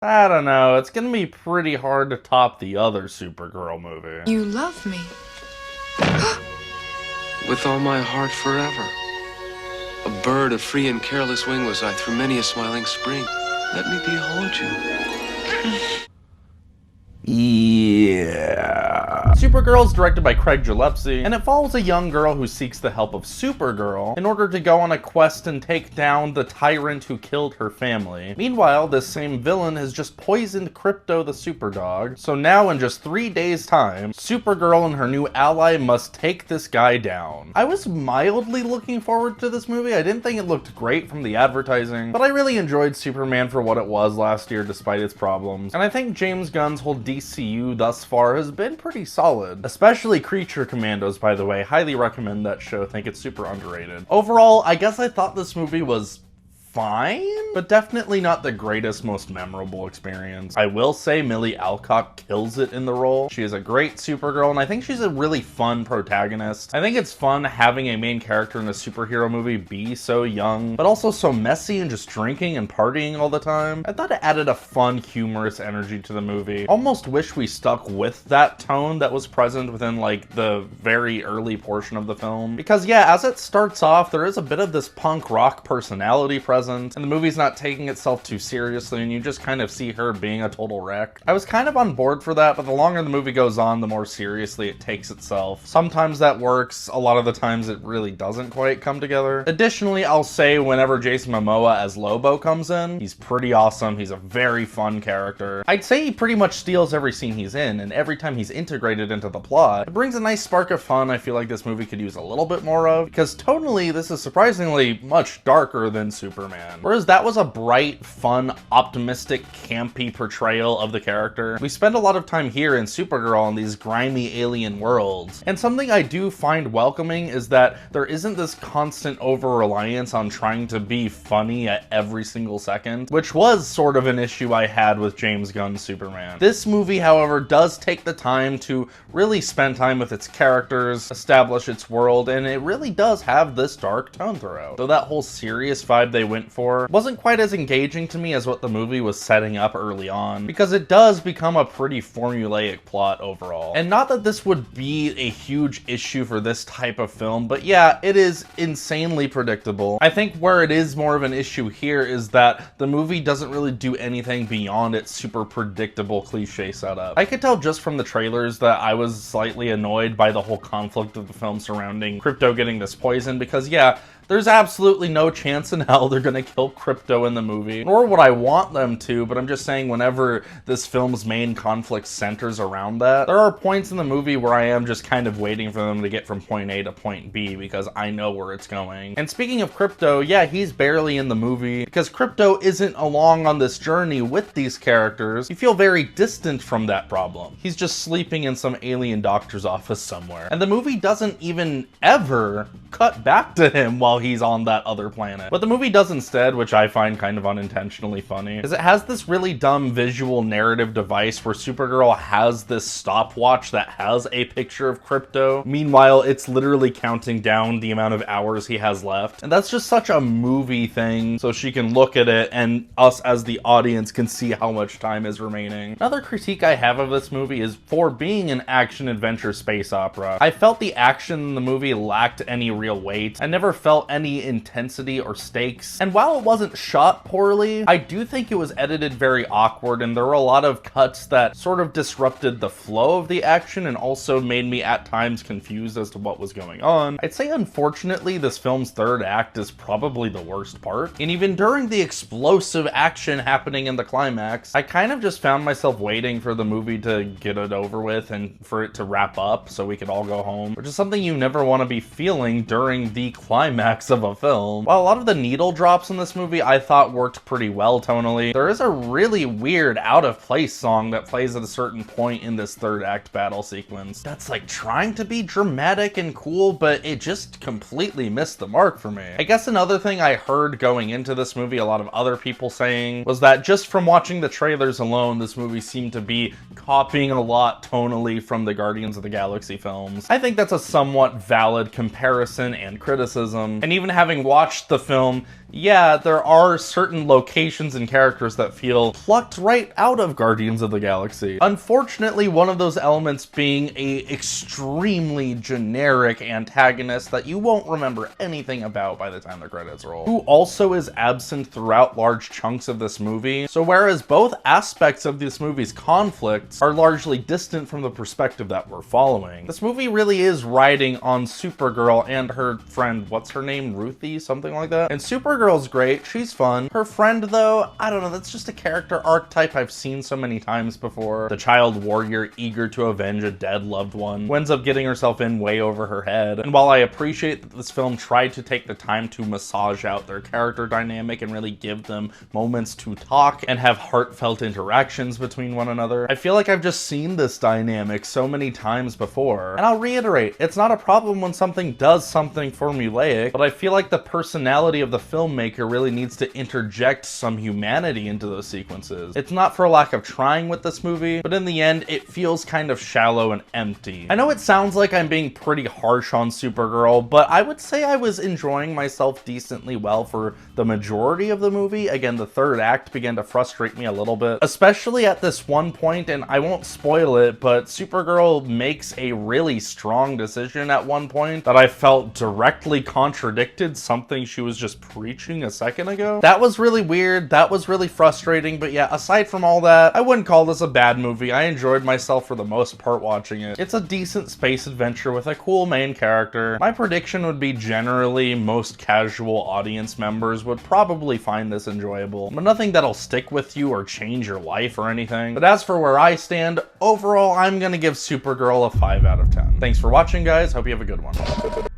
I don't know, it's gonna be pretty hard to top the other Supergirl movie. You love me. With all my heart forever. A bird of free and careless wing was I through many a smiling spring. Let me behold you. Yeah. Supergirl is directed by Craig Gillespie, and it follows a young girl who seeks the help of Supergirl in order to go on a quest and take down the tyrant who killed her family. Meanwhile, this same villain has just poisoned Krypto the Superdog, so now in just 3 days' time, Supergirl and her new ally must take this guy down. I was mildly looking forward to this movie. I didn't think it looked great from the advertising, but I really enjoyed Superman for what it was last year despite its problems, and I think James Gunn's whole DCU thus far has been pretty solid. Especially Creature Commandos, by the way. Highly recommend that show. Think it's super underrated. Overall, I guess I thought this movie was fine, but definitely not the greatest, most memorable experience. I will say Millie Alcock kills it in the role. She is a great Supergirl, and I think she's a really fun protagonist. I think it's fun having a main character in a superhero movie be so young, but also so messy and just drinking and partying all the time. I thought it added a fun, humorous energy to the movie. Almost wish we stuck with that tone that was present within like the very early portion of the film. Because yeah, as it starts off, there is a bit of this punk rock personality present, and the movie's not taking itself too seriously, and you just kind of see her being a total wreck. I was kind of on board for that, but the longer the movie goes on, the more seriously it takes itself. Sometimes that works, a lot of the times it really doesn't quite come together. Additionally, I'll say whenever Jason Momoa as Lobo comes in, he's pretty awesome. He's a very fun character. I'd say he pretty much steals every scene he's in, and every time he's integrated into the plot, it brings a nice spark of fun I feel like this movie could use a little bit more of, because tonally, this is surprisingly much darker than Superman. Whereas that was a bright, fun, optimistic, campy portrayal of the character. We spend a lot of time here in Supergirl in these grimy alien worlds. And something I do find welcoming is that there isn't this constant over-reliance on trying to be funny at every single second, which was sort of an issue I had with James Gunn's Superman. This movie, however, does take the time to really spend time with its characters, establish its world, and it really does have this dark tone throughout. Though that whole serious vibe they went for wasn't quite as engaging to me as what the movie was setting up early on, because it does become a pretty formulaic plot overall. And not that this would be a huge issue for this type of film, but yeah, it is insanely predictable. I think where it is more of an issue here is that the movie doesn't really do anything beyond its super predictable cliche setup. I could tell just from the trailers that I was slightly annoyed by the whole conflict of the film surrounding Krypto getting this poison, because yeah, there's absolutely no chance in hell they're gonna kill Krypto in the movie, nor would I want them to, but I'm just saying whenever this film's main conflict centers around that, there are points in the movie where I am just kind of waiting for them to get from point A to point B because I know where it's going. And speaking of Krypto, yeah, he's barely in the movie because Krypto isn't along on this journey with these characters. You feel very distant from that problem. He's just sleeping in some alien doctor's office somewhere. And the movie doesn't even ever cut back to him while he's on that other planet. What the movie does instead, which I find kind of unintentionally funny, is it has this really dumb visual narrative device where Supergirl has this stopwatch that has a picture of Krypto. Meanwhile, it's literally counting down the amount of hours he has left. And that's just such a movie thing, so she can look at it and us as the audience can see how much time is remaining. Another critique I have of this movie is for being an action-adventure space opera. I felt the action in the movie lacked any real weight. I never felt any intensity or stakes. And while it wasn't shot poorly, I do think it was edited very awkward, and there were a lot of cuts that sort of disrupted the flow of the action and also made me at times confused as to what was going on. I'd say unfortunately this film's third act is probably the worst part. And even during the explosive action happening in the climax, I kind of just found myself waiting for the movie to get it over with and for it to wrap up so we could all go home, which is something you never want to be feeling during the climax of a film. While a lot of the needle drops in this movie I thought worked pretty well tonally, there is a really weird out of place song that plays at a certain point in this third act battle sequence that's like trying to be dramatic and cool, but it just completely missed the mark for me. I guess another thing I heard going into this movie a lot of other people saying was that just from watching the trailers alone, this movie seemed to be copying a lot tonally from the Guardians of the Galaxy films. I think that's a somewhat valid comparison and criticism, and even having watched the film yeah, there are certain locations and characters that feel plucked right out of Guardians of the Galaxy. Unfortunately, one of those elements being a extremely generic antagonist that you won't remember anything about by the time the credits roll, who also is absent throughout large chunks of this movie. So whereas both aspects of this movie's conflicts are largely distant from the perspective that we're following, this movie really is riding on Supergirl and her friend, what's her name? Ruthie? Something like that? And Supergirl's great, she's fun. Her friend though, I don't know, that's just a character archetype I've seen so many times before. The child warrior eager to avenge a dead loved one, who ends up getting herself in way over her head. And while I appreciate that this film tried to take the time to massage out their character dynamic and really give them moments to talk and have heartfelt interactions between one another, I feel like I've just seen this dynamic so many times before. And I'll reiterate, it's not a problem when something does something formulaic, but I feel like the personality of the filmmaker really needs to interject some humanity into those sequences. It's not for lack of trying with this movie, but in the end, it feels kind of shallow and empty. I know it sounds like I'm being pretty harsh on Supergirl, but I would say I was enjoying myself decently well for the majority of the movie. Again, the third act began to frustrate me a little bit, especially at this one point, and I won't spoil it, but Supergirl makes a really strong decision at one point that I felt directly contradicted something she was just preaching a second ago. That was really weird, that was really frustrating, but yeah, aside from all that, I wouldn't call this a bad movie. I enjoyed myself for the most part watching it. It's a decent space adventure with a cool main character. My prediction would be generally most casual audience members would probably find this enjoyable, but nothing that'll stick with you or change your life or anything. But as for where I stand, overall, I'm gonna give Supergirl a 5 out of 10. Thanks for watching, guys. Hope you have a good one.